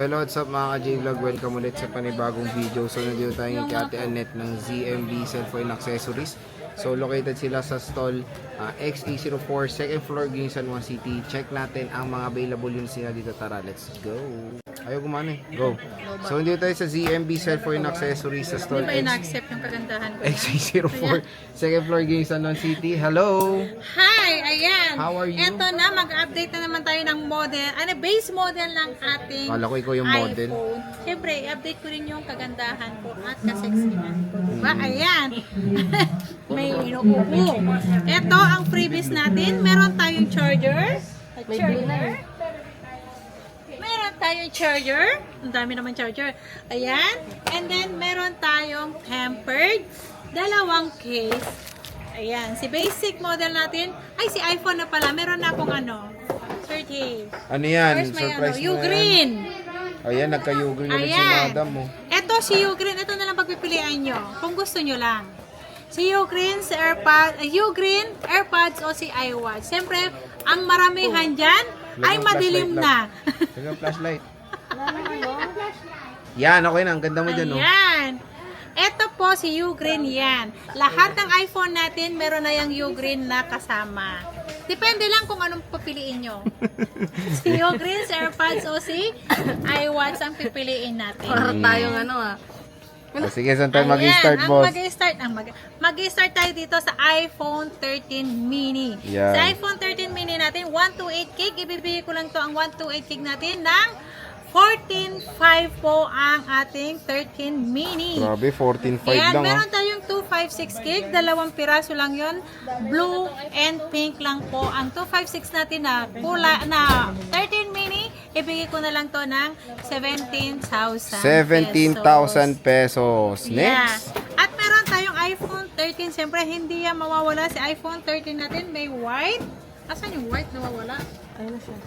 Hello, what's up mga ka-J-Vlog? Welcome ulit sa panibagong video. So, nandito tayo kay Ate Annette ng ZMB Cellphone Accessories. So, located sila sa stall XA04, second floor, Guinea San Juan City. Check natin ang mga available units nila dito. Tara, let's go! Ayaw gumana eh. Go! So, nandito tayo sa ZMB Cellphone Accessories sa stall Hindi ba ina-accept yung kagandahan ko? XA04, second floor, Guinea San Juan City. Hello! Hi! Ayan! How are you? Ito na, mag-update na naman tayo ng model. Ano, base model ng ating Kala ko ikaw yung model. iPhone. Siyempre, i-update ko rin yung kagandahan ko at kasexinan ko. Diba? Ayan! May inuupo. Ito ang freebies natin. Meron tayong charger. Meron tayong charger. Ang dami naman charger. Ayan. And then, meron tayong tempered. Dalawang case. Ayan. Si basic model natin. Ay, si iPhone na pala. Meron na akong ano. 30. Ano yan? First may Surprise mo yan? U-Green. Ayan, nagka-U-Green ulit si Ayan. Madam mo. Ito si U-Green. Ito na lang pagpipilian nyo. Kung gusto nyo lang. Si U-Green, si AirPods, U-Green, AirPods o si iWatch. Siyempre, ang maramihan dyan ay madilim na. Tingnan flashlight. Yan, okay na. Ang ganda mo dyan, no? Ayan. Ito po si U-Green yan. Lahat ng iPhone natin, meron na yung U-Green na kasama. Depende lang kung anong papiliin nyo. Si U-Green, si AirPods o si iWatch ang pipiliin natin. Para tayong ano ah. Sige, saan tayo Ayan, mag-start, boss? Mag-start tayo dito sa iPhone 13 mini. Yan. Sa iPhone 13 mini natin, 128 gig. Ibibigay ko lang to ang 128 gig natin ng 14.5 po ang ating 13 mini. Grabe, 14.5 Ayan, lang, meron ha? tayong 256 gig. Dalawang piraso lang yon. Blue and pink lang po. Ang 256 natin na pula na 13 mini, ibigay ko na lang to ng 17,000 17,000 pesos. Next. Yeah. At meron tayong iPhone 13. Siyempre, hindi yan mawawala si iPhone 13 natin. May white. Asan yung white nawawala? Ayun na siya.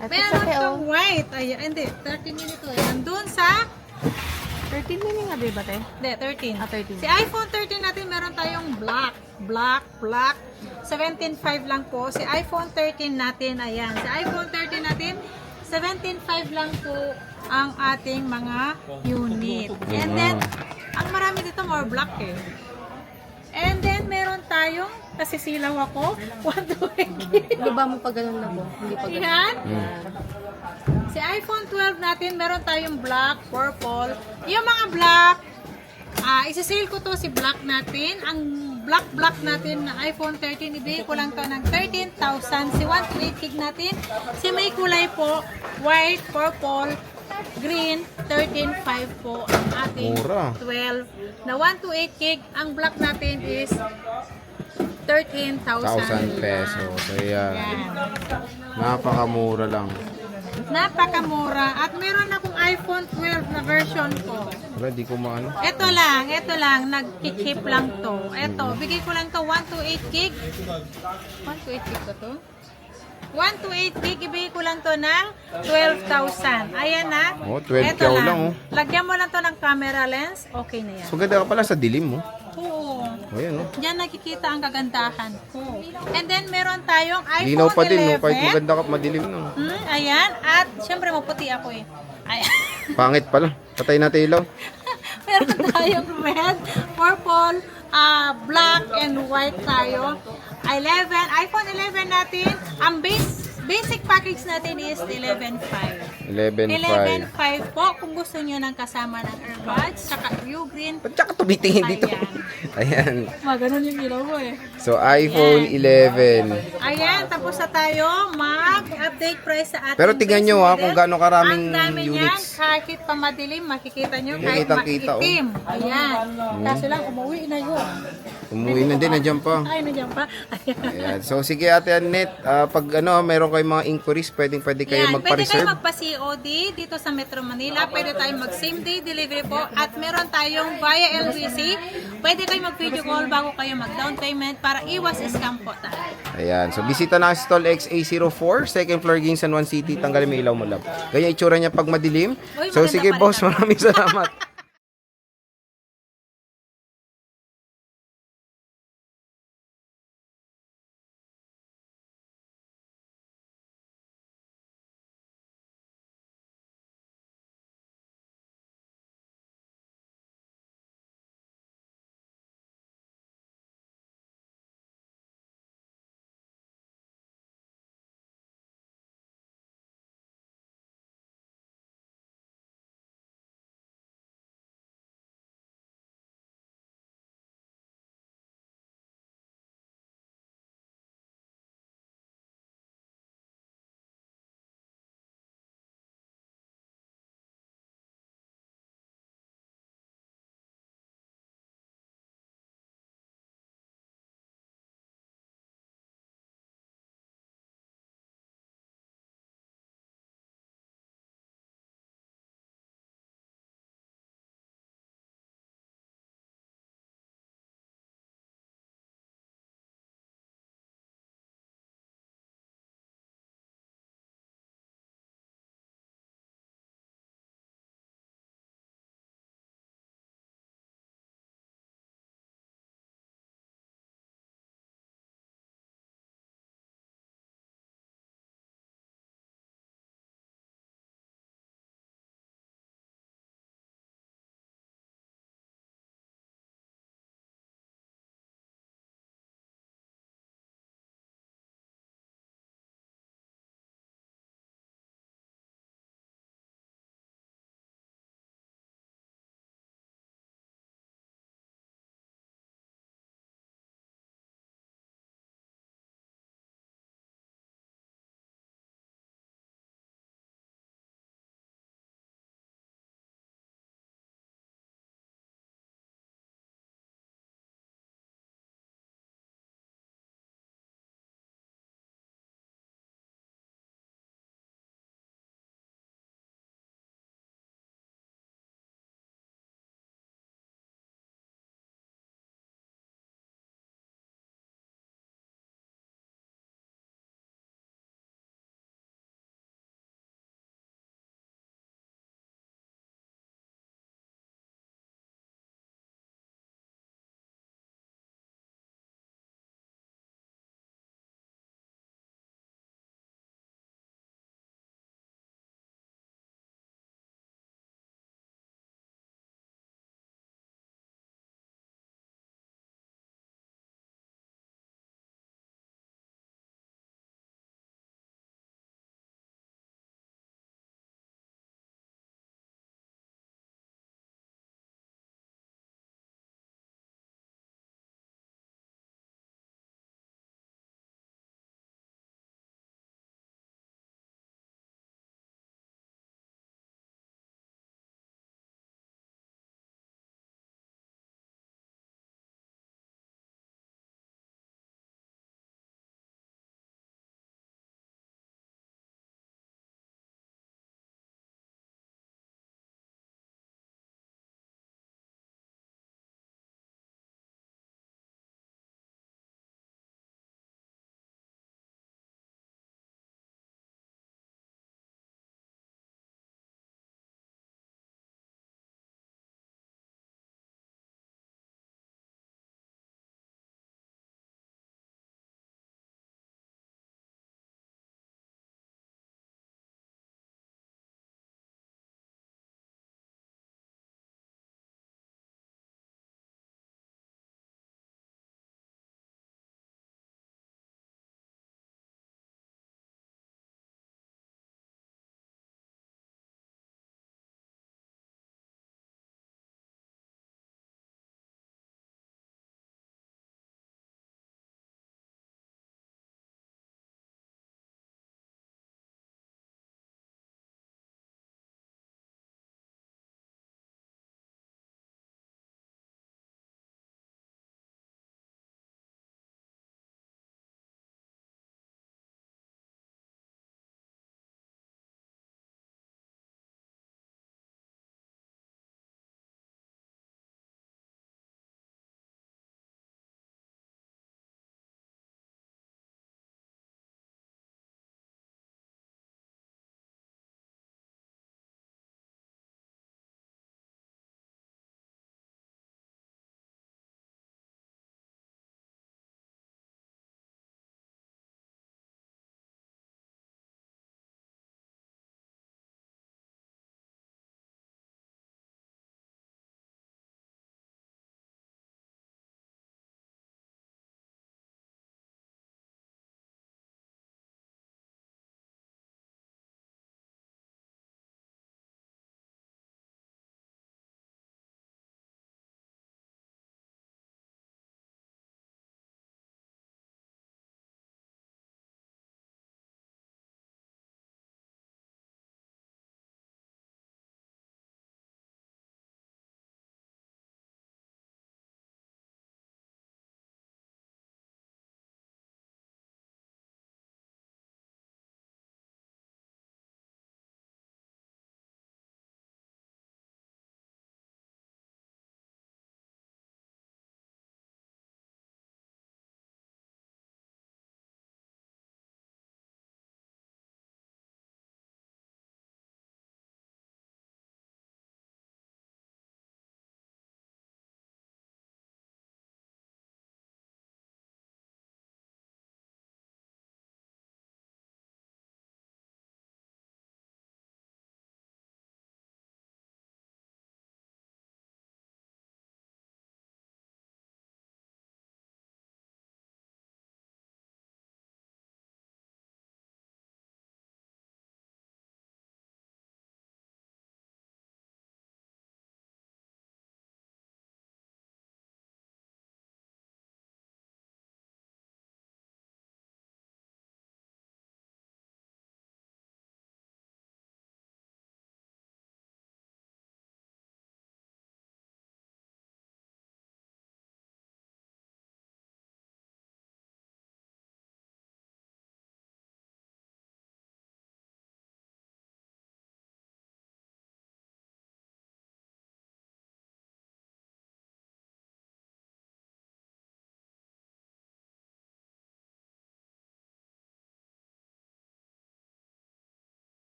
Ito Meron siya itong white. Ay, hindi. 13 yun ito. Nandun sa... 13 mini nga ba te? Hindi, 13. Ah, 13. Si iPhone 13 natin, meron tayong black. 17.5 lang po. Si iPhone 13 natin, ayan. Si iPhone 13 natin, 17.5 lang po ang ating mga unit. And then, ang marami dito more black eh. And then, meron tayong, kasi silaw ako, 128 gig. Baba mo pa ganun na po. Hindi pa ganun. Yan. Si iPhone 12 natin, meron tayong black, purple. Yung mga black, isa-sale ko to si black natin. Ang black natin na iPhone 13, ibigay ko lang to ng 13,000. Si 128 gig natin, si may kulay po, white, purple, green, 13.5 po ang ating Mura. 12. Na 128 gig, ang black natin is 13,000 1,000 pesos. Ayan. Yan. Napakamura lang. Napakamura. At meron akong iPhone 12 na version ko. Wala, di ko maano. Ito lang, nag-keep lang to. Ito, bigay ko lang to 128 gig. 128 gig ba to? 128 gig, ibigay ko lang to ng 12,000. Ayan na. Oh, 12 Ito lang, oh. Lagyan mo lang to ng camera lens. Okay na yan. So, ganda ka pala sa dilim, mo. Oo. Ayan, oh. Diyan nakikita ang kagandahan ko. And then, meron tayong iPhone Linaw pa din, no? 11. Kahit maganda ka, madilim, no? Ayan. At, syempre, maputi ako eh. Ayan. Pangit pala. Patay natin ilaw. Meron tayong red, purple, black, and white tayo. iPhone 11 natin, ang basic package natin is 11.5. 11.5. 11.5 po kung gusto nyo ng kasama ng AirPods, saka U-Green. Ba't tsaka tumitingin dito? Ayan. Ayan. Maganon yung ilaw mo eh. So, iPhone 11. Ayan, tapos na tayo mag-update price sa ating Pero tingnan nyo, ha, base kung model. gaano karaming Ang dami niyan, units. kahit pa madilim, makikita nyo, Yan, kahit kitang-kita, maitim. Ayan. Kaso lang, umuwi na yun. Umuwi na din, nandiyan pa. Ay, nandiyan pa. Ayan. Ayan. So, sige, Ate Annette, pag mayroon kayong mga inquiries, pwede kayo Yan, pwede kayo magpa-reserve. magpa-COD dito sa Metro Manila. Pwede tayong mag-same day delivery po. At meron tayong via LVC. Pwede kayo mag-video call bago kayo mag-down payment para iwas scam po tayo. Ayan. So, bisita na ang stall XA04, second floor, Guinea San Juan City. Tanggalin mo yung ilaw mo, love. Ganyan itsura niya pag madilim. Uy, So, maganda sige, pa rin boss, ako. maraming salamat.